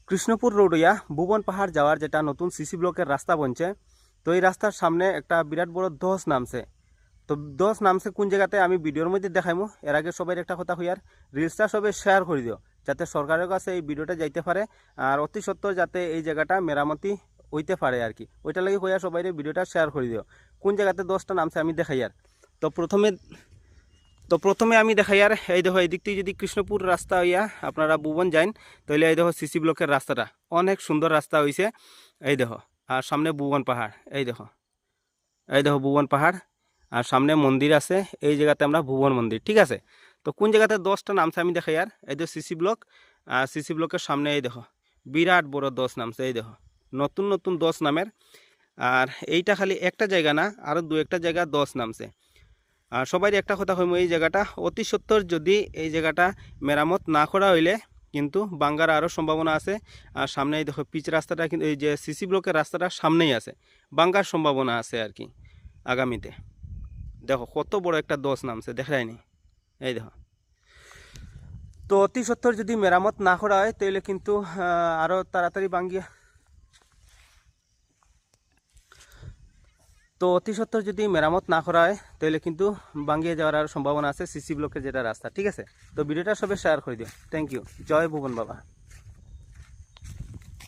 Krishnapur road হইয়া ভুবন পাহাড় যাওয়ার যেটা নতুন সিসি ব্লকের রাস্তা বনছে, তো এই রাস্তার সামনে একটা বিরাট বড় ধস নামছে। তো ধস নামছে কোন জায়গাতে আমি ভিডিওর মধ্যে দেখাইমু। এর আগে সবাই একটা কথা হইয়ার রিলসটা সবাই শেয়ার করে দিও, যাতে সরকারের কাছে এই ভিডিওটা যাইতে পারে আর অতি সত্ত্বর যাতে এই জায়গাটা মেরামতি হইতে পারে আর কি। ওইটা লাগে হইয়া সবাই ভিডিওটা শেয়ার করে দিও কোন জায়গাতে ধসটা নামছে আমি দেখাই আর। তো প্রথমে আমি দেখাই আর এই দেখো, এই দিক থেকে যদি কৃষ্ণপুর রাস্তা হইয়া আপনারা ভুবন যান তাহলে এই দেখো সিসি ব্লকের রাস্তাটা অনেক সুন্দর রাস্তা হয়েছে। এই দেখো, আর সামনে ভুবন পাহাড়, এই দেখো ভুবন পাহাড়, আর সামনে মন্দির আছে। এই জায়গাতে আমরা ভুবন মন্দির, ঠিক আছে। তো কোন জায়গাতে দশটা নামছে আমি দেখাই আর। এই দেখো সিসি ব্লক, আর সিসি ব্লকের সামনে এই দেখো বিরাট বড় দশ নামছে। এই দেখো নতুন নতুন দশ নামের, আর এইটা খালি একটা জায়গা না, আরও দু একটা জায়গা দশ নামছে। আর সবাই একটা কথা কইম, এই জায়গাটা অতি সত্বর যদি এই জায়গাটা মেরামত না করা হইলে কিন্তু বাঙ্গার আরও সম্ভাবনা আছে। আর সামনে এই দেখো পিচ রাস্তাটা কিন্তু এই যে সিসি ব্লকের রাস্তাটা সামনেই আছে, বাঙ্গার সম্ভাবনা আছে আর কি আগামীতে। দেখো কত বড় একটা দশ নামছে, দেখায়নি। এই দেখো, তো অতি সত্বর যদি মেরামত না করা হয় তাহলে কিন্তু আরও তাড়াতাড়ি অতি সত্বর যদি মেরামত না করা হয় তাহলে কিন্তু ভাঙ্গিয়ে যাওয়ার আর সম্ভাবনা আছে সিসি ব্লকের যেটা রাস্তা, ঠিক আছে। তো ভিডিওটা সবাই শেয়ার করে দিও। Thank you. জয় ভুবন বাবা।